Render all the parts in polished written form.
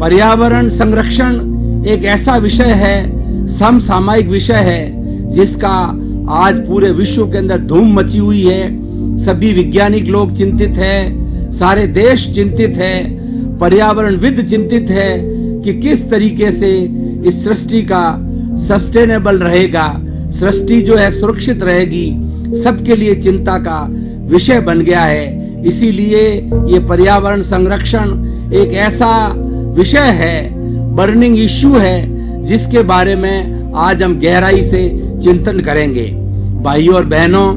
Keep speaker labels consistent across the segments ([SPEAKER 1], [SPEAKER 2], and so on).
[SPEAKER 1] पर्यावरण संरक्षण एक ऐसा विषय है, समसामयिक विषय है, जिसका आज पूरे विश्व के अंदर धूम मची हुई है। सभी वैज्ञानिक लोग चिंतित हैं, सारे देश चिंतित है, पर्यावरणविद चिंतित है कि किस तरीके से इस सृष्टि का सस्टेनेबल रहेगा, सृष्टि जो है सुरक्षित रहेगी, सबके लिए चिंता का विषय बन गया है। इसीलिए ये पर्यावरण संरक्षण एक ऐसा विषय है, बर्निंग इश्यू है, जिसके बारे में आज हम गहराई से चिंतन करेंगे। भाइयों और बहनों,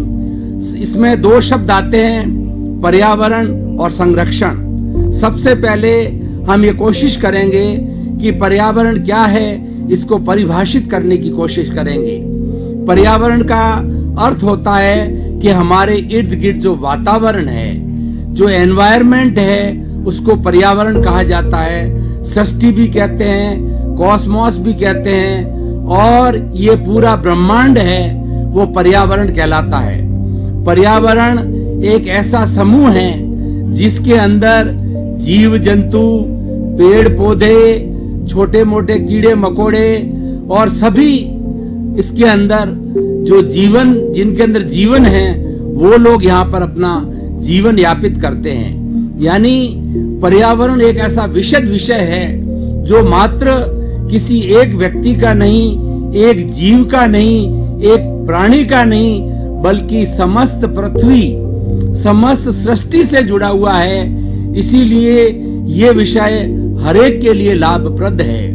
[SPEAKER 1] इसमें दो शब्द आते हैं, पर्यावरण और संरक्षण। सबसे पहले हम ये कोशिश करेंगे कि पर्यावरण क्या है, इसको परिभाषित करने की कोशिश करेंगे। पर्यावरण का अर्थ होता है कि हमारे इर्द गिर्द जो वातावरण है, जो एनवायरनमेंट है, उसको पर्यावरण कहा जाता है। सृष्टि भी कहते हैं, कॉस्मोस भी कहते हैं, और ये पूरा ब्रह्मांड है वो पर्यावरण कहलाता है। पर्यावरण एक ऐसा समूह है जिसके अंदर जीव जंतु, पेड़ पौधे, छोटे मोटे कीड़े मकोड़े और सभी इसके अंदर जो जीवन, जिनके अंदर जीवन है, वो लोग यहाँ पर अपना जीवन यापित करते हैं। यानी पर्यावरण एक ऐसा विशद विषय है जो मात्र किसी एक व्यक्ति का नहीं, एक जीव का नहीं, एक प्राणी का नहीं, बल्कि समस्त पृथ्वी, समस्त सृष्टि से जुड़ा हुआ है। इसीलिए ये विषय हरेक के लिए लाभप्रद है।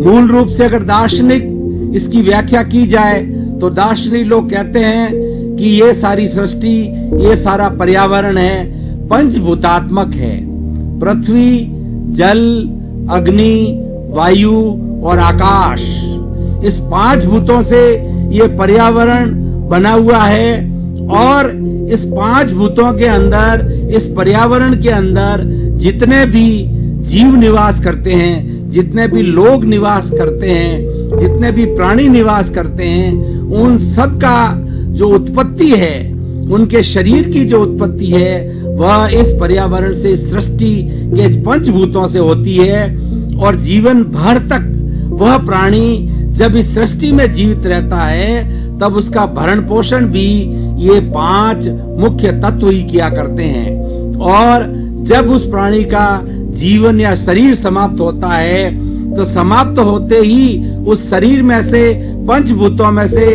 [SPEAKER 1] मूल रूप से अगर दार्शनिक इसकी व्याख्या की जाए तो दार्शनिक लोग कहते हैं कि ये सारी सृष्टि, ये सारा पर्यावरण है, पंचभूतात्मक है। पृथ्वी, जल, अग्नि, वायु और आकाश, इस पांच भूतों से ये पर्यावरण बना हुआ है। और इस पांच भूतों के अंदर, इस पर्यावरण के अंदर जितने भी जीव निवास करते हैं, जितने भी लोग निवास करते हैं, जितने भी प्राणी निवास करते हैं, उन सब का जो उत्पत्ति है, उनके शरीर की जो उत्पत्ति है, वह इस पर्यावरण से, इस सृष्टि के पंचभूतों से होती है। और जीवन भर तक वह प्राणी जब इस सृष्टि में जीवित रहता है, तब उसका भरण पोषण भी ये पांच मुख्य तत्व ही किया करते हैं। और जब उस प्राणी का जीवन या शरीर समाप्त होता है, तो समाप्त होते ही उस शरीर में से, पंचभूतों में से,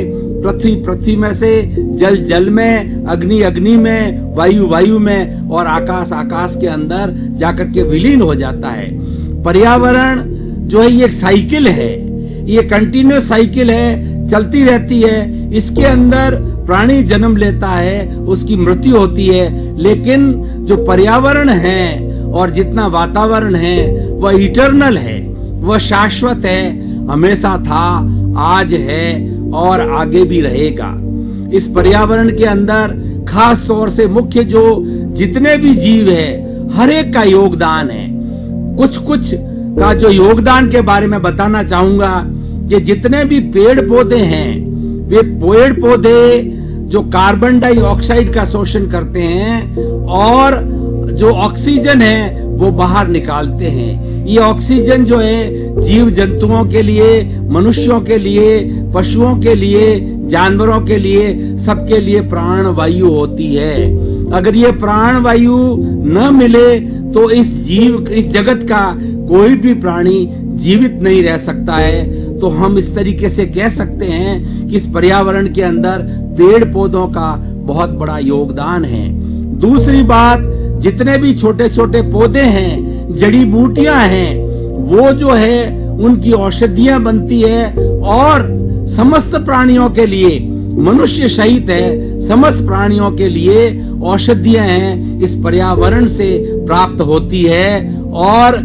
[SPEAKER 1] पृथ्वी में से, जल में, अग्नि में, वायु में और आकाश के अंदर जाकर के विलीन हो जाता है। पर्यावरण जो है ये एक साइकिल है, ये कंटिन्यूअस साइकिल है, चलती रहती है। इसके अंदर प्राणी जन्म लेता है, उसकी मृत्यु होती है, लेकिन जो पर्यावरण है और जितना वातावरण है वह इटर्नल है, वह शाश्वत है, हमेशा था, आज है और आगे भी रहेगा। इस पर्यावरण के अंदर खास तौर से मुख्य जो जितने भी जीव है, हर एक का योगदान है। कुछ का जो योगदान के बारे में बताना चाहूंगा कि जितने भी पेड़ पौधे हैं, वे पेड़ पौधे जो कार्बन डाइऑक्साइड का शोषण करते हैं और जो ऑक्सीजन है वो बाहर निकालते हैं। ये ऑक्सीजन जो है जीव जंतुओं के लिए, मनुष्यों के लिए, पशुओं के लिए, जानवरों के लिए, सबके लिए प्राण वायु होती है। अगर ये प्राण वायु न मिले तो इस जगत का कोई भी प्राणी जीवित नहीं रह सकता है। तो हम इस तरीके से कह सकते हैं कि इस पर्यावरण के अंदर पेड़ पौधों का बहुत बड़ा योगदान है। दूसरी बात, जितने भी छोटे छोटे पौधे हैं, जड़ी बूटियां हैं, वो जो है उनकी औषधियां बनती है और समस्त प्राणियों के लिए, मनुष्य सहित है, समस्त प्राणियों के लिए औषधियां हैं, इस पर्यावरण से प्राप्त होती है। और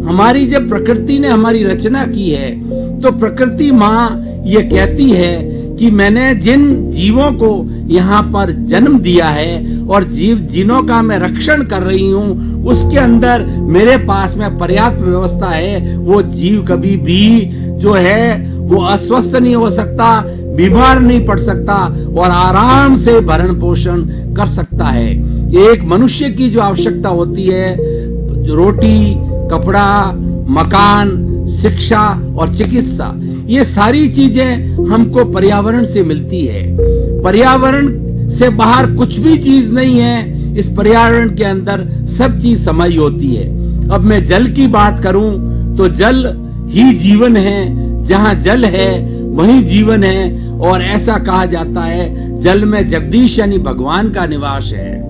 [SPEAKER 1] हमारी जब प्रकृति ने हमारी रचना की है, तो प्रकृति माँ ये कहती है कि मैंने जिन जीवों को यहाँ पर जन्म दिया है और जिनों का मैं रक्षण कर रही हूँ, उसके अंदर मेरे पास में पर्याप्त व्यवस्था है। वो जीव कभी भी जो है वो अस्वस्थ नहीं हो सकता, बीमार नहीं पड़ सकता और आराम से भरण पोषण कर सकता है। एक मनुष्य की जो आवश्यकता होती है, जो रोटी, कपड़ा, मकान, शिक्षा और चिकित्सा, ये सारी चीजें हमको पर्यावरण से मिलती है। पर्यावरण से बाहर कुछ भी चीज नहीं है, इस पर्यावरण के अंदर सब चीज समाई होती है। अब मैं जल की बात करूं तो जल ही जीवन है, जहां जल है वहीं जीवन है, और ऐसा कहा जाता है जल में जगदीश यानी भगवान का निवास है।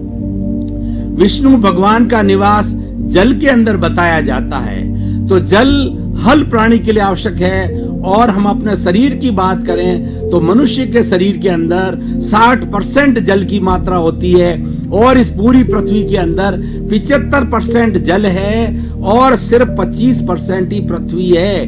[SPEAKER 1] विष्णु भगवान का निवास जल के अंदर बताया जाता है। तो जल हर प्राणी के लिए आवश्यक है। और हम अपने शरीर की बात करें तो मनुष्य के शरीर के अंदर 60% जल की मात्रा होती है, और इस पूरी पृथ्वी के अंदर 75% जल है और सिर्फ 25% ही पृथ्वी है।